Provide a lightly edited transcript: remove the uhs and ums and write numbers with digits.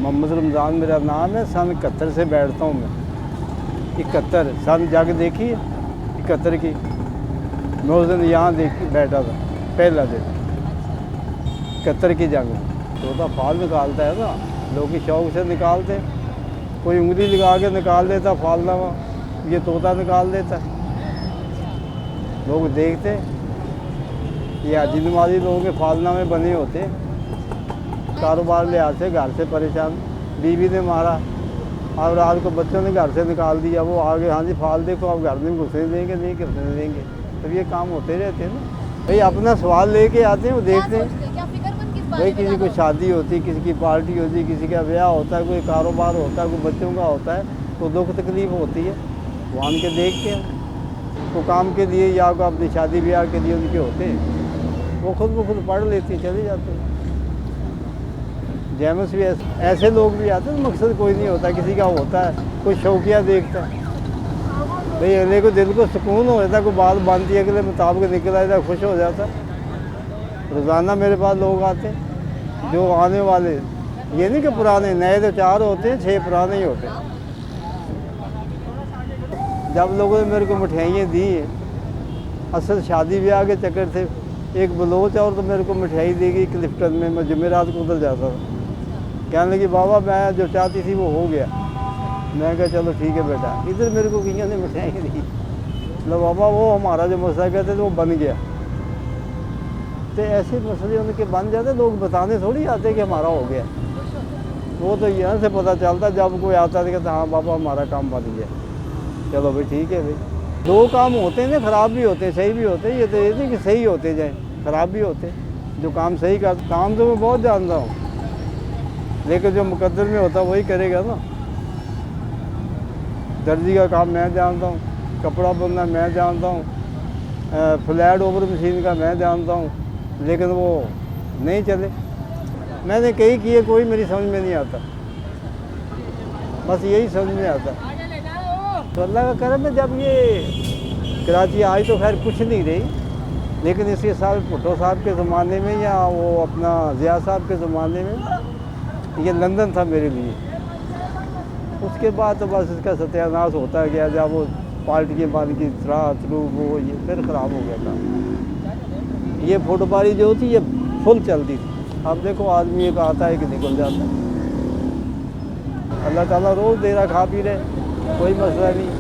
मोहम्मद रमज़ान मेरा नाम है। सन 71 से बैठता हूँ मैं। 71 सन जग देखी 71 की। मैं उस दिन यहाँ देखी बैठा था पहला दिन 71 की जंग में। तोता फाल निकालता है ना, लोग शौक से निकालते, कोई उंगली लगा के निकाल देता फालनामा, ये तोता निकाल देता। लोग देखते, ये हाजी नमाजी लोगों के फालनामे बने होते। कारोबार लिहाज से घर से परेशान, बीवी ने मारा और रात को बच्चों ने घर से निकाल दिया। वो आगे हाँ जी फाल देखो, आप घर में घुसने देंगे नहीं घुसने देंगे। तो ये काम होते रहते हैं ना भाई। अपना सवाल लेके आते हैं, वो देखते हैं भाई। किसी को शादी होती, किसी की पार्टी होती, किसी का ब्याह होता है, कोई कारोबार होता है, कोई बच्चों का होता है, तो दुख तकलीफ होती है। वो आन के देखते हैं, वो काम के लिए या को अपनी शादी ब्याह के लिए उनके होते हैं, वो खुद ब खुद पढ़ लेती चले जाते हैं। जैमस भी ऐसे लोग भी आते हैं, मकसद कोई नहीं होता, किसी का होता है, कोई शौकिया देखता है भाई। अगले को दिल को सुकून हो जाता, कोई बात बनती है, अगले मुताबिक निकल आता, खुश हो जाता। रोज़ाना मेरे पास लोग आते हैं जो आने वाले, ये नहीं कि पुराने, नए तो 4 होते हैं, 6 पुराने ही होते हैं। जब लोगों ने मेरे को मिठाइयाँ दी, असल शादी ब्याह के चक्कर से एक बलोच और तो मेरे को मिठाई देगी क्लिफ्टन में। मैं जुमेरात को उधर जाता था, कहने लगी बाबा मैं जो चाहती थी वो हो गया। मैं कहा चलो ठीक है बेटा। इधर मेरे को किया ने मिठाई दी, मतलब बाबा वो हमारा जो मसला कहते थे वो बन गया। तो ऐसे मसले उनके बन जाते, लोग बताने थोड़ी आते कि हमारा हो गया। वो तो यहाँ से पता चलता जब कोई आता था, कहता हाँ बाबा हमारा काम बन गया। चलो भाई ठीक है भाई। 2 काम होते हैं ना, ख़राब भी होते हैं सही भी होते हैं। ये तो ये नहीं कि सही होते जाए, ख़राब भी होते हैं। जो काम सही कर, काम तो मैं बहुत जानता हूँ, लेकिन जो मुकद्दर में होता वही करेगा ना। दर्जी का काम मैं जानता हूँ, कपड़ा बुनना मैं जानता हूँ, फ्लैट ओवर मशीन का मैं जानता हूँ, लेकिन वो नहीं चले। मैंने कई किए, कोई मेरी समझ में नहीं आता, बस यही समझ में आता। तो अल्लाह का करम है, जब ये कराची आज तो खैर कुछ नहीं रही, लेकिन इसके साथ भुट्टो साहब के ज़माने में या वो अपना ज़िया साहब के ज़माने में ये लंदन था मेरे लिए। उसके बाद तो बस इसका सत्यानाश होता गया, जब वो पार्टी के बाद की थ्रू वो ये फिर ख़राब हो गया था। ये फुटबारी जो थी ये फुल चलती थी। अब देखो आदमी एक आता है कि निकल जाता है। अल्लाह ताला रोज़ दे रहा, खा पी रहे, कोई मसला नहीं।